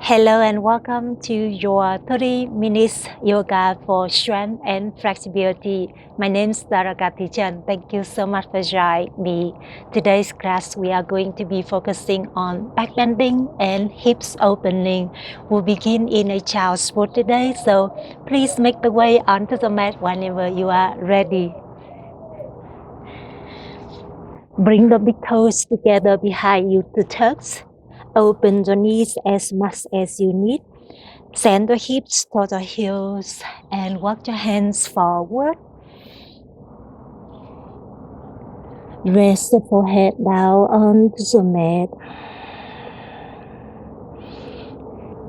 Hello and welcome to your 30 minutes yoga for strength and flexibility. My name is Daragati Chan. Thank you so much for joining me. Today's class we are going to be focusing on back bending and hips opening. We'll begin in a child's pose today, so please make the way onto the mat whenever you are ready. Bring the big toes together behind you to toes. Open the knees as much as you need. Send the hips to the heels and walk your hands forward. Rest the forehead down onto the mat.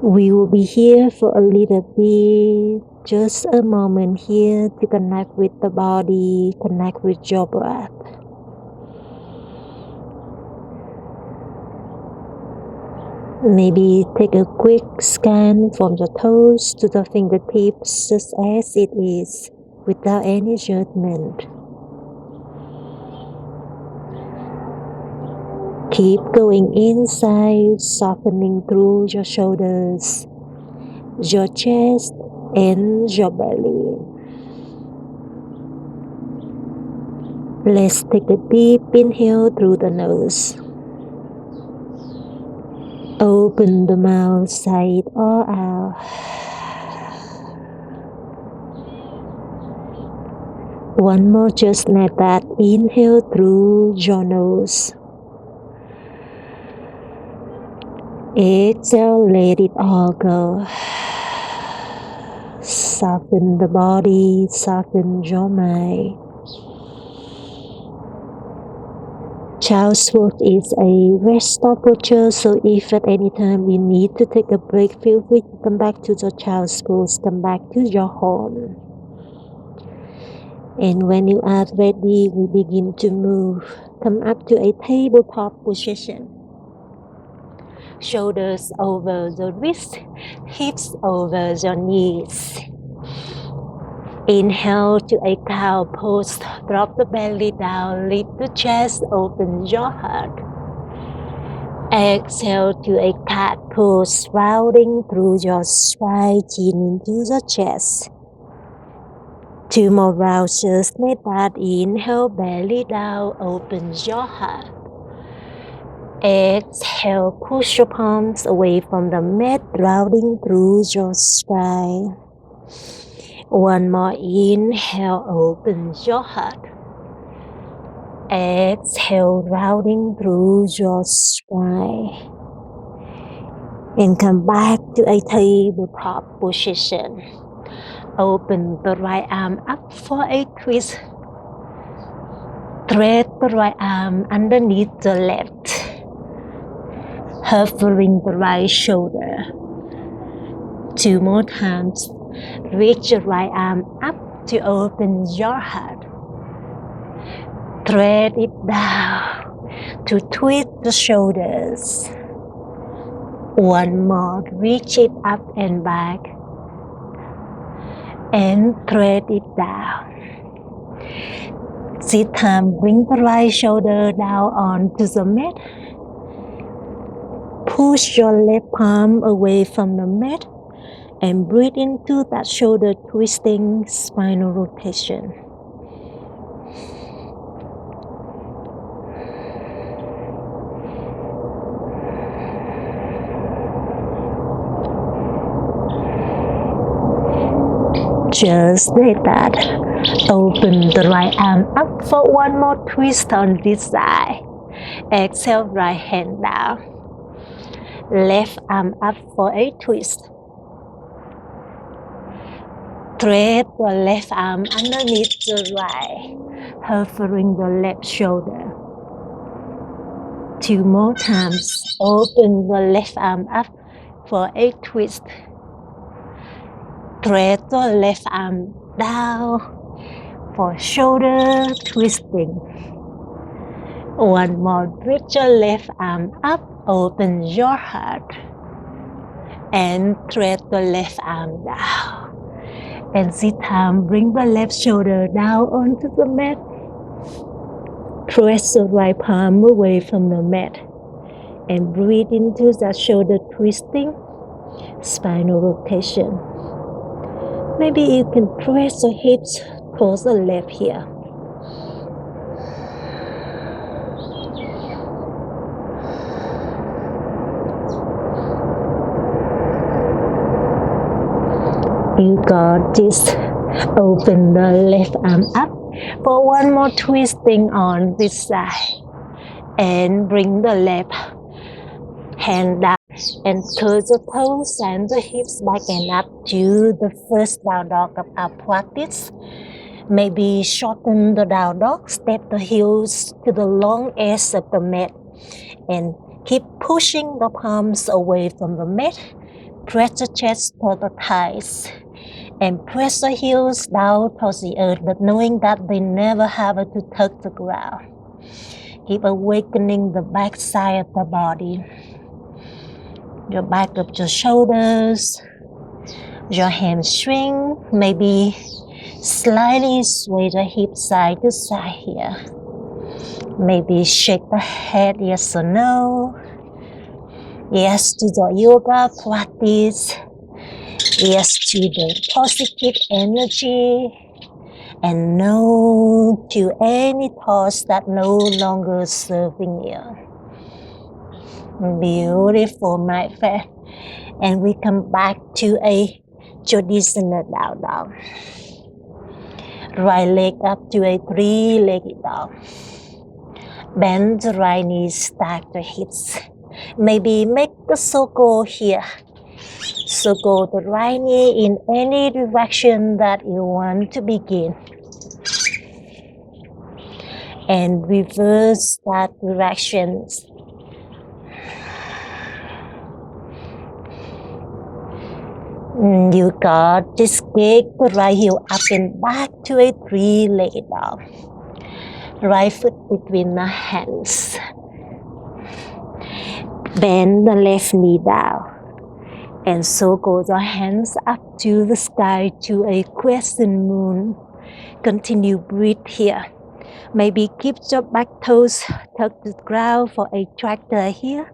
We will be here for a little bit, just a moment here to connect with the body, connect with your breath. Maybe take a quick scan from the toes to the fingertips just as it is, without any judgment. Keep going inside, softening through your shoulders, your chest, and your belly. Let's take a deep inhale through the nose. Open the mouth, sigh it all out. One more, just like that. Inhale through your nose. Exhale, let it all go. Soften the body, soften your mind. Child's pose is a rest stop posture, so if at any time you need to take a break, feel free to come back to the child's pose, come back to your home. And when you are ready, we begin to move. Come up to a tabletop position. Shoulders over the wrist, hips over your knees. Inhale to a cow pose, drop the belly down, lift the chest, open your heart. Exhale to a cat pose, rounding through your spine, chin into the chest. Two more rounds, just like that. Inhale, belly down, open your heart. Exhale, push your palms away from the mat, rounding through your spine. One more inhale, open your heart. Exhale, rounding through your spine. And come back to a tabletop position. Open the right arm up for a twist. Thread the right arm underneath the left. Hovering the right shoulder. Two more times. Reach your right arm up to open your heart. Thread it down to twist the shoulders. One more. Reach it up and back. And thread it down. This time, bring the right shoulder down onto the mat. Push your left palm away from the mat and breathe into that shoulder twisting spinal rotation. Just like that. Open the right arm up for one more twist on this side. Exhale, right hand down. Left arm up for a twist. Thread the left arm underneath the right, hovering the left shoulder. Two more times. Open the left arm up for a twist. Thread the left arm down for shoulder twisting. One more. Reach your left arm up, open your heart, and thread the left arm down. And this time, bring the left shoulder down onto the mat. Press the right palm away from the mat and breathe into that shoulder twisting. spinal rotation. Maybe you can press the hips towards the left here. You got this. Open the left arm up for one more twisting on this side. And bring the left hand down and turn the toes and the hips back and up to the first down dog of our practice. Maybe shorten the down dog, step the heels to the long edge of the mat and keep pushing the palms away from the mat. Press the chest toward the thighs and press the heels down towards the earth, but knowing that they never have to touch the ground. Keep awakening the back side of the body, your back of your shoulders, your hamstring, maybe slightly sway the hip side to side here. Maybe shake the head, yes or no. Yes to the yoga practice. Yes to the positive energy. And no to any thoughts that no longer serving you. Beautiful, my friend. And we come back to a traditional down dog. Right leg up to a three-legged dog. Bend the right knee, stack the hips. Maybe make the circle here. Circle the right knee in any direction that you want to begin. And reverse that direction. You got this. Kick the right heel up and back to a three-legged dog. Right foot between the hands. Bend the left knee down. And circle your hands up to the sky to a crescent moon. Continue breathe here. Maybe keep your back toes touch the ground for a tractor here.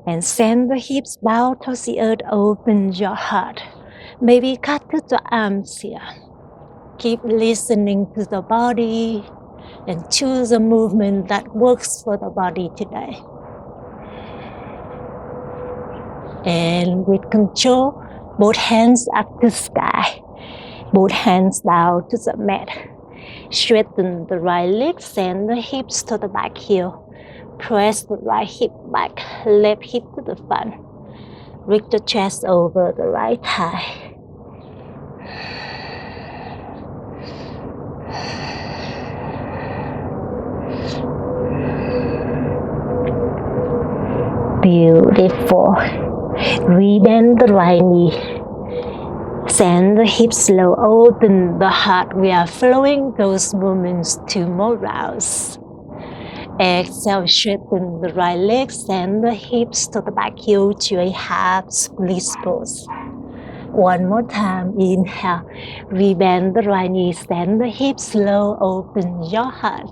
And send the hips down towards the earth. Open your heart. Maybe cut to the arms here. Keep listening to the body and choose a movement that works for the body today. And with control, both hands up to the sky. Both hands down to the mat. Straighten the right leg, send the hips to the back heel. Press the right hip back, left hip to the front. Reach the chest over the right thigh. Beautiful. Rebend the right knee. Send the hips low, open the heart. We are flowing those movements 2 more rounds. Exhale, straighten the right leg, send the hips to the back heel to a half split pose. One more time, inhale, rebend the right knee, send the hips low, open your heart.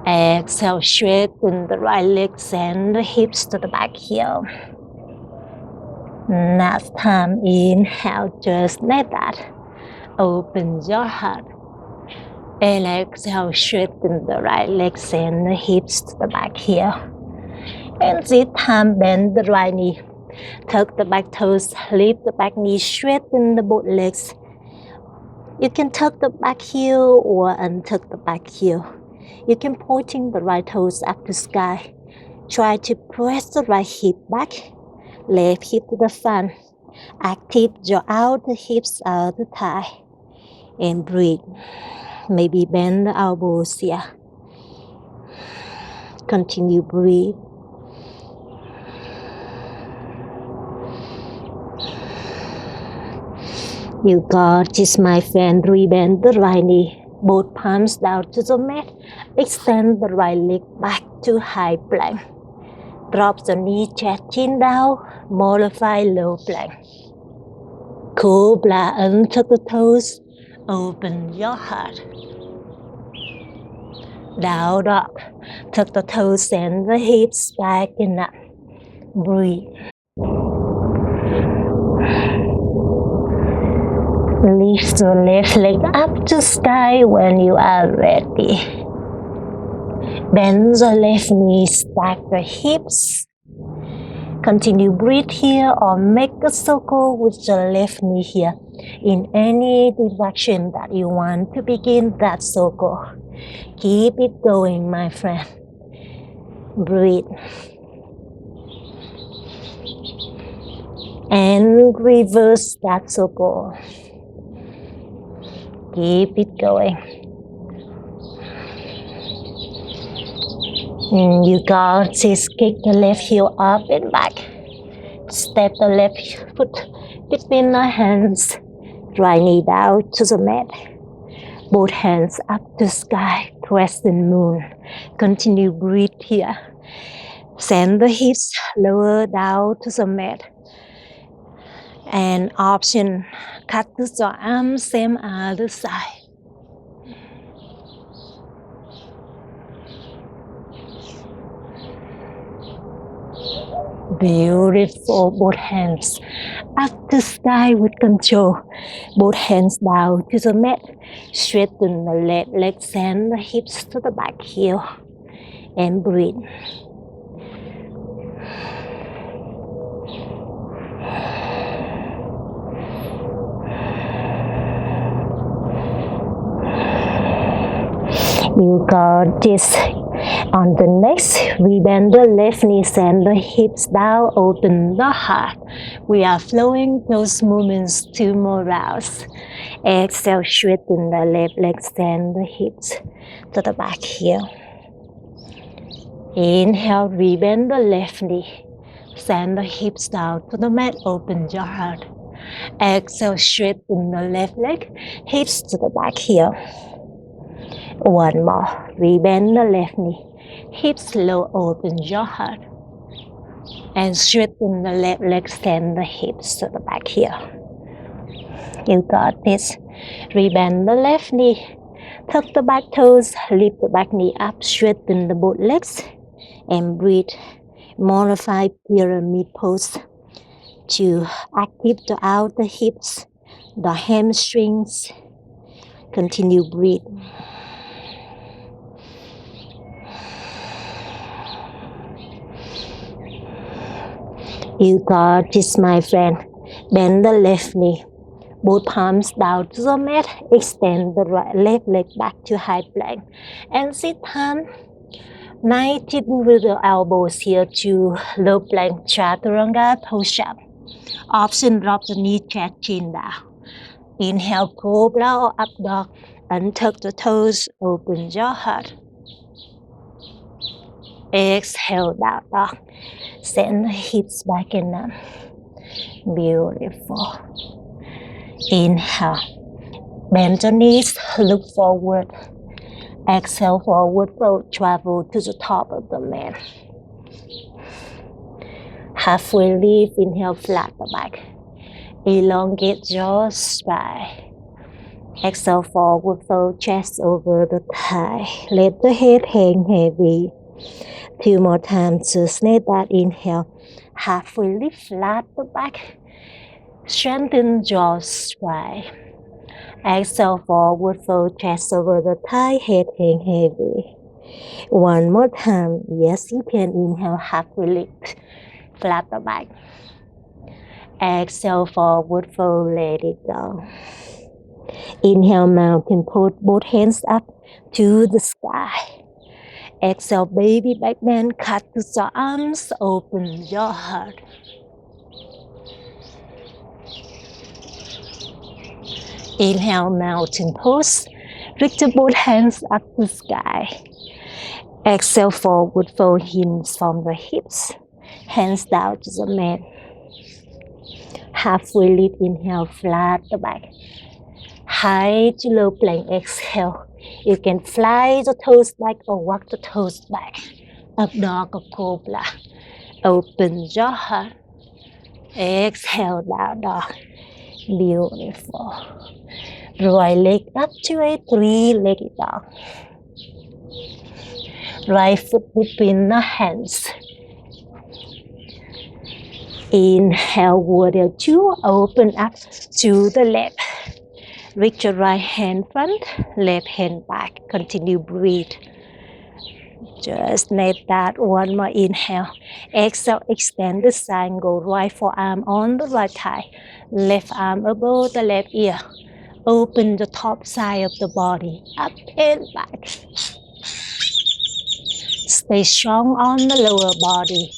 Exhale, straighten the right leg, send the hips to the back heel. Next time, inhale, just like that. Open your heart. And exhale, straighten the right leg, send the hips to the back heel. And this time, bend the right knee. Tuck the back toes, lift the back knee, straighten the both legs. You can tuck the back heel or untuck the back heel. You can pointing the right toes up to sky. Try to press the right hip back, left hip to the front. Active your outer hips out the thigh. And breathe. Maybe bend the elbows here. Continue breathe. You got this, my friend. Rebend the right knee. Both palms down to the mat. Extend the right leg back to high plank. Drop the knee, chest, chin down. Modify low plank. Cobra, untuck the toes. Open your heart. Down dog. Tuck the toes, send the hips back and up. Breathe. Lift the left leg up to sky when you are ready. Bend the left knee, stack the hips. Continue breathe here or make a circle with the left knee here in any direction that you want to begin that circle. Keep it going, my friend. Breathe. And reverse that circle. Keep it going. And you got this. Kick the left heel up and back. Step the left foot between the hands. Right knee down to the mat. Both hands up to sky. Crescent moon. Continue breathe here. Send the hips lower down to the mat. And option, cut the arms, same other side. Beautiful. Both hands up to sky with control. Both hands down to the mat. Straighten the left leg, send the hips to the back heel. And breathe. You got this. On the next, we bend the left knee, send the hips down, open the heart. We are flowing those movements 2 more rounds. Exhale, straighten the left leg, send the hips to the back heel. Inhale, we bend the left knee, send the hips down to the mat, open your heart. Exhale, straighten the left leg, hips to the back heel. One more. We bend the left knee. Hips low, open your heart. And straighten the left leg, send the hips to the back here. You got this. Rebend the left knee. Tuck the back toes, lift the back knee up, straighten the both legs. And breathe. Modify pyramid pose to active the outer hips, the hamstrings. Continue breathe. You got this, my friend. Bend the left knee. Both palms down to the mat. Extend the right left leg back to high plank. And sit down. 90 with the elbows here to low plank chaturanga push-up. Option, drop the knee, chest, chin down. Inhale, cobra or up dog. Untuck the toes, open your heart. Exhale, down dog. Send the hips back and up. Beautiful. Inhale. Bend your knees, look forward. Exhale, forward fold, travel to the top of the mat. Halfway lift, inhale, flat the back. Elongate your spine. Exhale, forward fold, chest over the thigh. Let the head hang heavy. 2 more times to snake that. Inhale, halfway lift, flat the back. Strengthen your spine. Exhale, forward fold, chest over the thigh, head hang heavy. 1 more time. Yes, you can. Inhale, halfway lift, flat the back. Exhale, forward fold, let it go. Inhale, mountain pose, both hands up to the sky. Exhale, baby back bend, cut to the arms, open your heart. Inhale, mountain pose, reach both hands up to sky. Exhale, forward fold, hinge from the hips, hands down to the mat. Halfway lift, inhale, flat the back. High to low plank, exhale. You can fly the toes back or walk the toes back. Up dog or cobra. Open your heart. Exhale, down dog. Beautiful. Right leg up to a 3-legged dog. Right foot between the hands. Inhale, warrior two, open up to the left. Reach your right hand front, left hand back. Continue breathe. Just let that one more inhale. Exhale, extend the sign, go right forearm on the right thigh. Left arm above the left ear. Open the top side of the body, up and back. Stay strong on the lower body.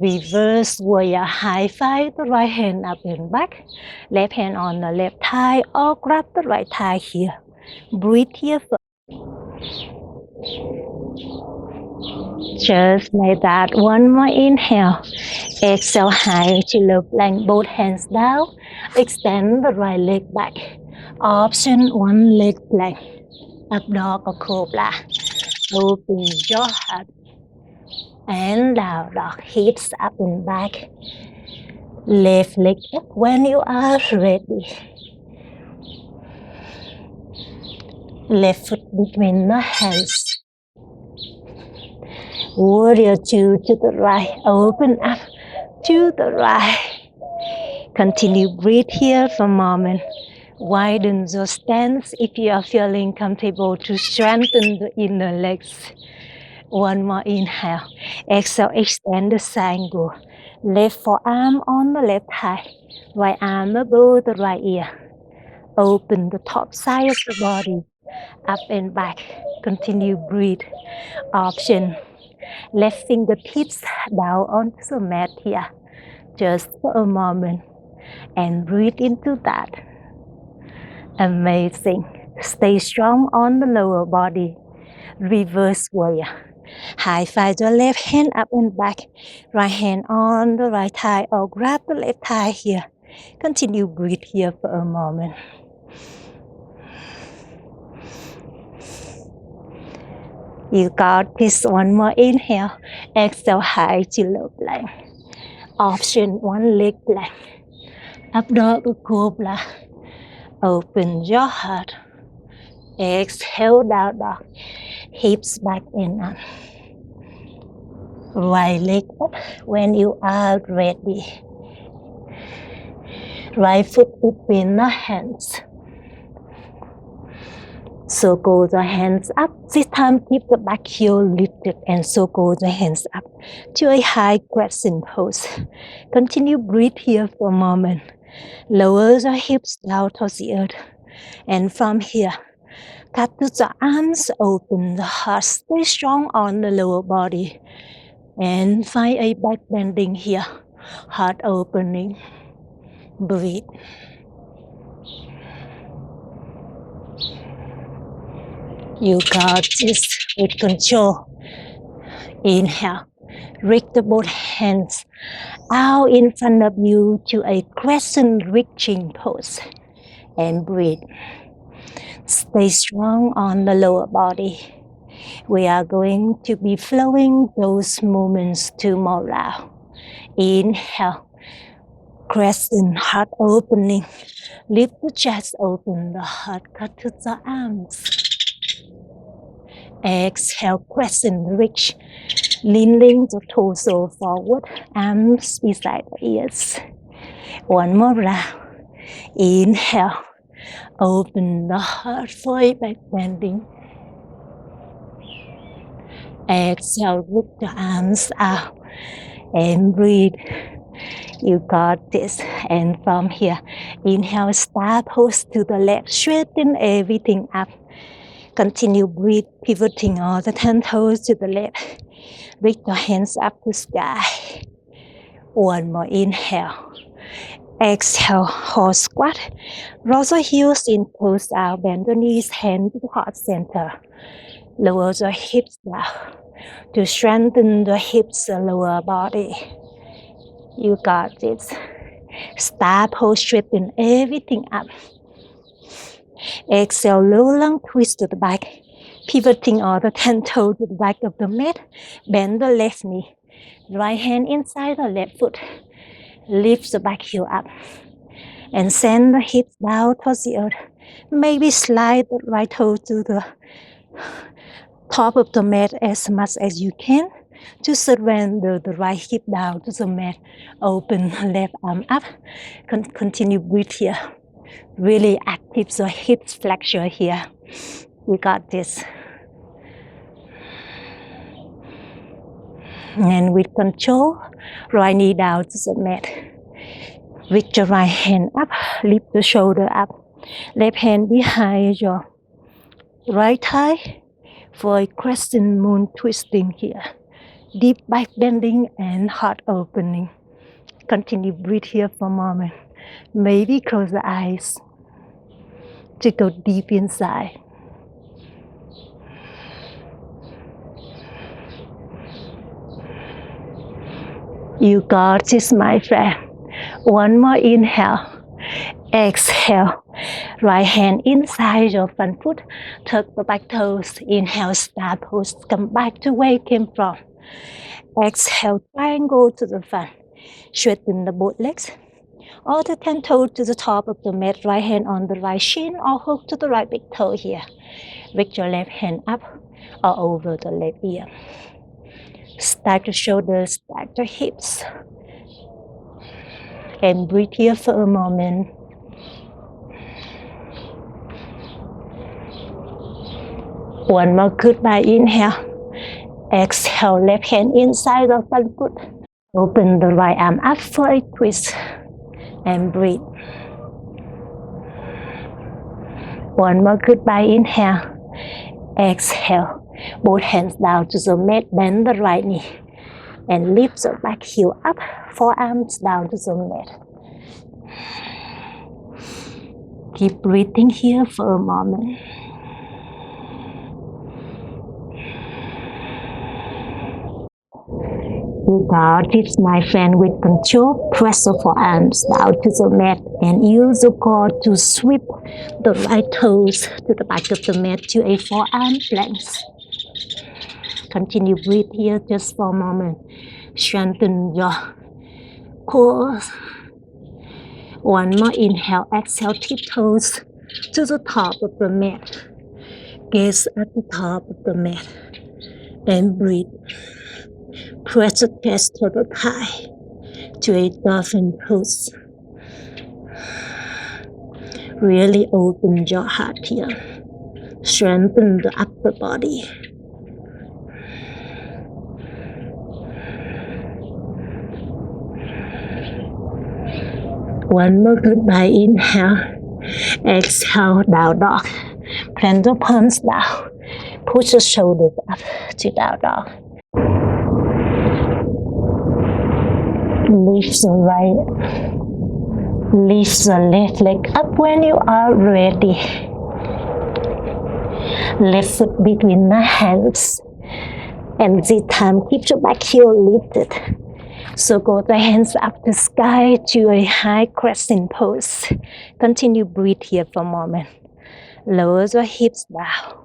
Reverse warrior, high five the right hand up and back. Left hand on the left thigh or grab the right thigh here. Breathe here first. Just like that, one more inhale. Exhale, high to low plank, both hands down. Extend the right leg back. Option one leg plank. Up dog or cobra. Open your heart. And down dog, hips up and back. Left leg up when you are ready. Left foot between the hands. Warrior two to the right, open up to the right. Continue breathe here for a moment. Widen your stance if you are feeling comfortable to strengthen the inner legs. One more inhale. Exhale, extend the triangle. Left forearm on the left thigh. Right arm above the right ear. Open the top side of the body. Up and back. Continue breathe. Option. Left fingertips down onto the mat here. Just for a moment. And breathe into that. Amazing. Stay strong on the lower body. Reverse warrior. High five your left hand up and back. Right hand on the right thigh or grab the left thigh here. Continue breathe here for a moment. You got this. One more inhale. Exhale, high to low plank. Option one leg plank. Up dog or cobra. Open your heart. Exhale, down dog. Hips back and up. Right leg up when you are ready. Right foot between the hands. Circle the hands up. This time keep the back heel lifted and circle the hands up to a high crescent pose. Continue breathe here for a moment. Lower the hips down towards the earth. And from here, tap the arms, open the heart, stay strong on the lower body. And find a back bending here, heart opening. Breathe. You got this with control. Inhale. Reach the both hands out in front of you to a crescent reaching pose. And breathe. Stay strong on the lower body. We are going to be flowing those movements tomorrow. Inhale. Crescent, heart opening. Lift the chest, open the heart, cut to the arms. Exhale, crescent, reach. Leaning the torso forward, arms beside the ears. One more round. Inhale. Open the heart for a back bending. Exhale, lift the arms out and breathe. You got this. And from here, inhale, star pose to the left. Straighten everything up. Continue breathe, pivoting all the 10 toes to the left. Reach your hands up to sky. One more inhale. Exhale, horse squat. Roll the heels in, toes out, bend the knees, hand to the heart center. Lower the hips down to strengthen the hips and lower body. You got this. Star pose, straighten everything up. Exhale, low lung twist to the back. Pivoting all the 10 toes to the back of the mat. Bend the left knee. Right hand inside the left foot. Lift the back heel up. And send the hips down towards the earth. Maybe slide the right toe to the top of the mat as much as you can. to surrender the right hip down to the mat. Open left arm up. Continue breathe here. Really active the hip flexure here. We got this. And with control, right knee down to the mat. Reach your right hand up, lift the shoulder up. Left hand behind your right thigh for a crescent moon twisting here. Deep back bending and heart opening. Continue breathe here for a moment. Maybe close the eyes to go deep inside. You got this, my friend. One more inhale. Exhale. Right hand inside your front foot. Tuck the back toes. Inhale, star pose. Come back to where you came from. Exhale, triangle to the front. Straighten the both legs. Or the 10 toes to the top of the mat. Right hand on the right shin or hook to the right big toe here. Reach your left hand up or over the left ear. Stack the shoulders, stack the hips. And breathe here for a moment. One more goodbye inhale. Exhale, left hand inside the front foot. Open the right arm up for a twist. And breathe. One more goodbye inhale. Exhale. Both hands down to the mat, bend the right knee. And lift the back heel up, forearms down to the mat. Keep breathing here for a moment. You got it, my friend, with control. Press the forearms down to the mat and use the core to sweep the right toes to the back of the mat to a forearm length. Continue breathe here just for a moment. Strengthen your core. One more inhale, exhale, tiptoes to the top of the mat. Gaze at the top of the mat and breathe. Press the chest to the thigh to a dolphin pose. Really open your heart here. Strengthen the upper body. One more goodbye inhale. Exhale, down dog. Plant the palms down. Push the shoulders up to down dog. Lift the right. Lift the left leg up when you are ready. Left foot between the hands. And this time keep your back heel lifted. So go the hands up the sky to a high crescent pose. Continue breathe here for a moment. Lower the hips down.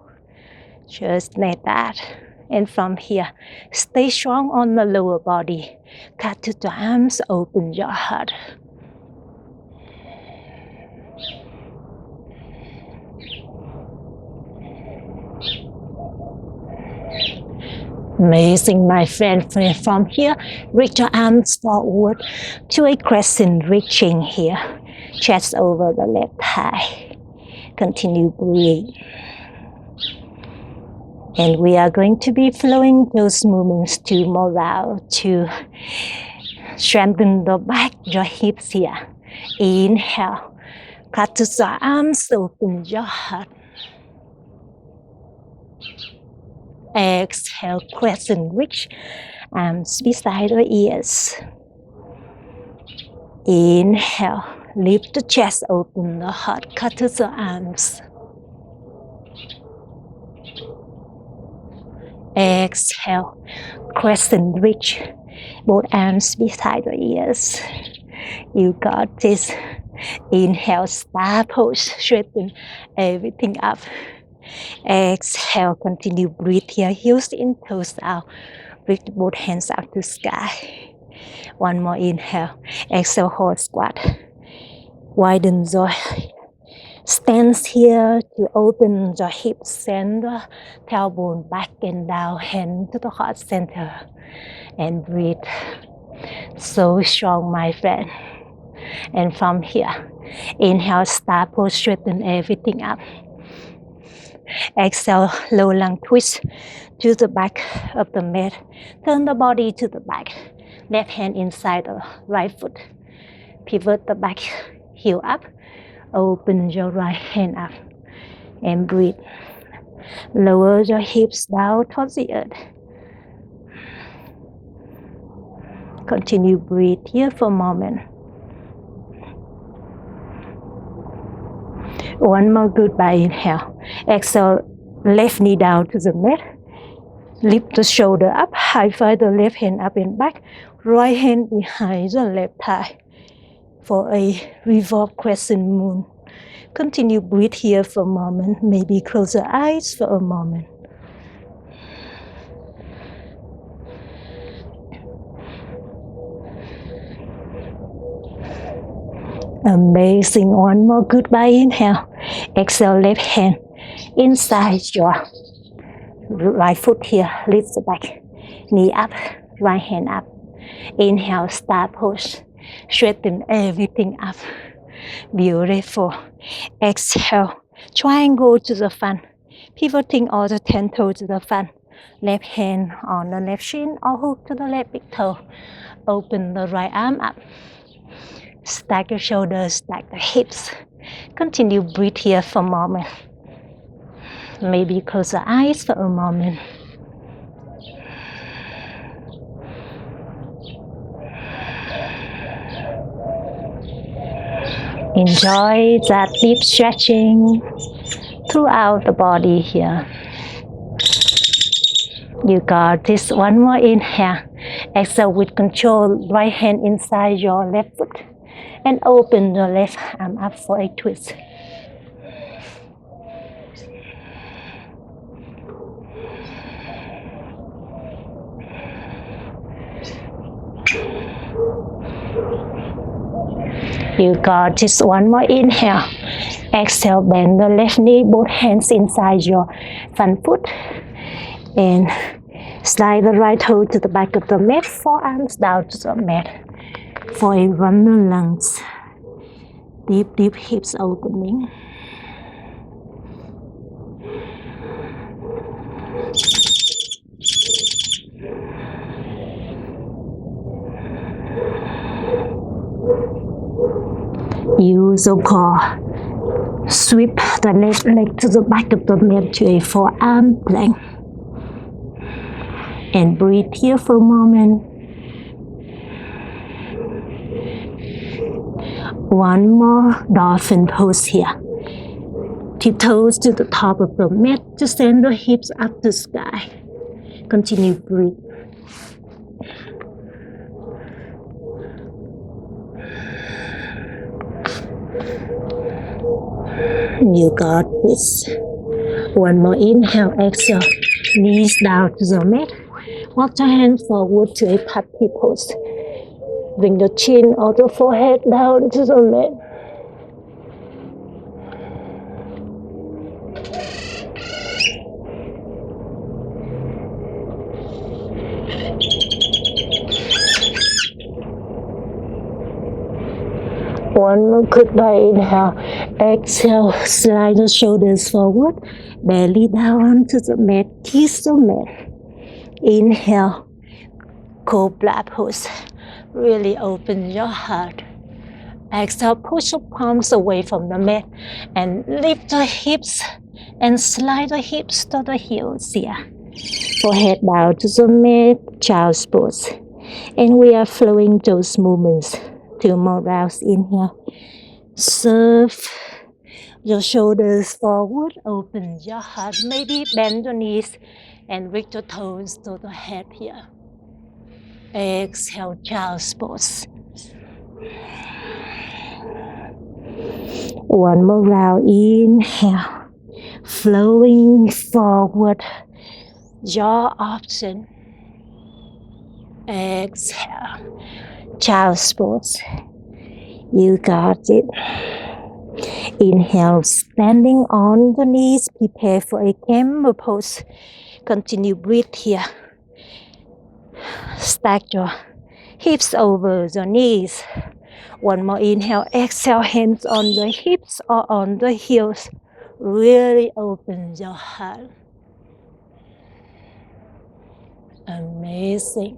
Just like that. And from here, stay strong on the lower body. Cut to the arms, open your heart. Amazing, my friend. From here, reach your arms forward to a crescent, reaching here. Chest over the left thigh. Continue breathing. And we are going to be flowing those movements to morale to strengthen the back, your hips here. Inhale. Cut to the arms, open your heart. Exhale, crescent reach, arms beside the ears. Inhale, lift the chest, open the heart, cut to the arms. Exhale, crescent reach, both arms beside the ears. You got this. Inhale, star pose, straighten everything up. Exhale, continue breathe here, heels in, toes out. Reach both hands up to sky. One more inhale. Exhale, hold squat. Widen the Stand here to open the hips and the tailbone back and down, hand to the heart center, and breathe. So strong, my friend. And from here, inhale, star pose, straighten everything up. Exhale, low lung twist to the back of the mat. Turn the body to the back. Left hand inside the right foot. Pivot the back heel up. Open your right hand up and breathe. Lower your hips down towards the earth. Continue breathe here for a moment. One more goodbye inhale. Exhale, left knee down to the mat. Lift the shoulder up, high five the left hand up and back. Right hand behind the left thigh for a revolve crescent moon. Continue breathe here for a moment. Maybe close your eyes for a moment. Amazing. One more goodbye inhale. Exhale, left hand inside your right foot here. Lift the back. Knee up, right hand up. Inhale, star pose. Straighten everything up. Beautiful. Exhale, triangle to the front. Pivoting all the 10 toes to the front. Left hand on the left shin or hook to the left big toe. Open the right arm up. Stack your shoulders, stack the hips. Continue breathe here for a moment. Maybe close the eyes for a moment. Enjoy that deep stretching throughout the body here. You got this. One more inhale. Exhale with control. Right hand inside your left foot. And open the left arm up for a twist. You got just one more inhale. Exhale, bend the left knee, both hands inside your front foot. And slide the right toe to the back of the mat, forearms down to the mat. For a runner lunge. Deep, deep hips opening. Use the core. Sweep the left leg to the back of the mat to a forearm plank. And breathe here for a moment. One more dolphin pose here. Tiptoes to the top of the mat to send the hips up to sky. Continue breathe. You got this. One more inhale, exhale. Knees down to the mat. Walk your hands forward to a puppy pose. Bring the chin or the forehead down to the mat. One more goodbye inhale. Exhale, slide the shoulders forward. Belly down to the mat. Kiss the mat. Inhale, cobra pose. Really open your heart. Exhale, push your palms away from the mat and lift the hips and slide the hips to the heels here. Forehead down to the mat, child's pose. And we are flowing those movements. 2 more rounds in here. Serve your shoulders forward, open your heart. Maybe bend your knees and reach your toes to the head here. Exhale, child's pose. One more round, inhale. Flowing forward, jaw option. Exhale, child's pose. You got it. Inhale, standing on the knees, prepare for a camel pose. Continue breathe here. Stack your hips over your knees. One more inhale, exhale, hands on the hips or on the heels. Really open your heart. Amazing.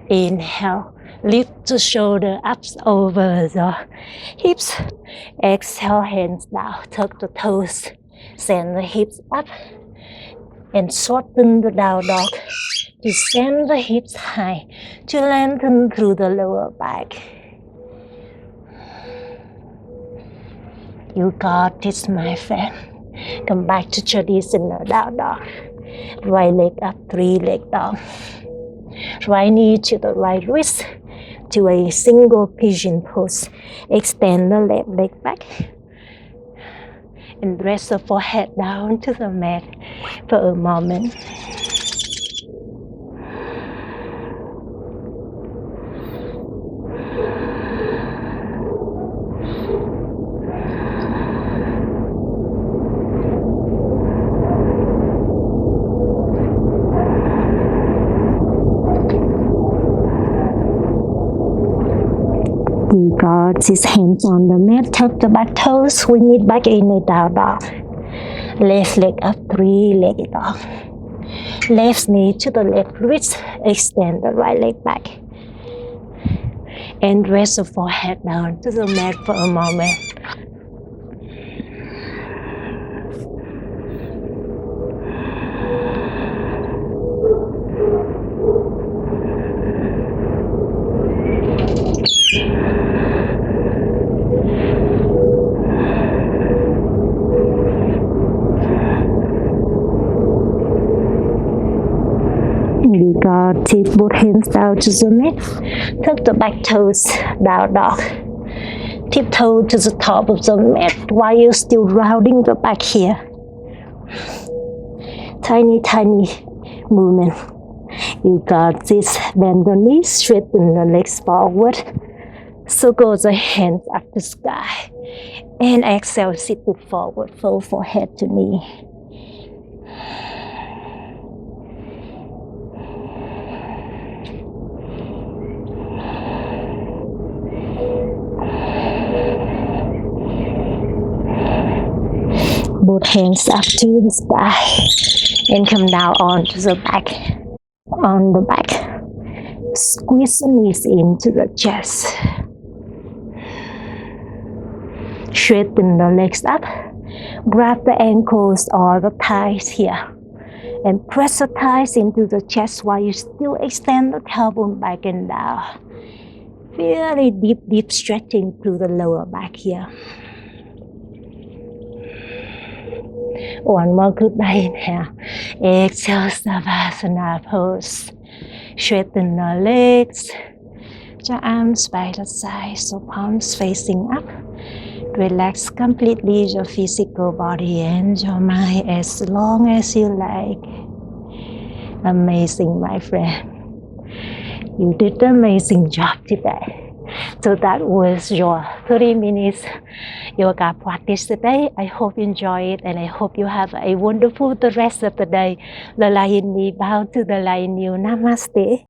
Inhale, lift the shoulder up over the hips. Exhale, hands down, tuck the toes, send the hips up, and shorten the down dog. To send the hips high, to lengthen through the lower back. You got this, my friend. Come back to traditional down dog. Right leg up, 3 leg down. Right knee to the right wrist to a single pigeon pose. Extend the left leg back. And rest the forehead down to the mat for a moment. You got his hands on the mat, tuck the back toes, swing it back in a down dog. Left leg up, 3-legged dog. Left knee to the left wrist, extend the right leg back. And rest the forehead down to the mat for a moment. You got it, both hands down to the mat. Tuck the back toes, down dog. Tiptoe to the top of the mat while you're still rounding the back here. Tiny, tiny movement. You got this. Bend the knees, straighten the legs forward. Circle the hands up the sky. And exhale, sit it forward, fold forehead to knee. Both hands up to the sky and come down onto the back. On the back, squeeze the knees into the chest. Straighten the legs up. Grab the ankles or the thighs here. And press the thighs into the chest while you still extend the tailbone back and down. Really deep stretching through the lower back here. One more goodbye inhale. Exhale, Savasana pose. Straighten the legs. Your arms by the side, so palms facing up. Relax completely your physical body and your mind as long as you like. Amazing, my friend. You did an amazing job today. So that was your 30 minutes yoga practice today. I hope you enjoy it and I hope you have a wonderful the rest of the day. The Lion Me bow to the Lion You. Namaste.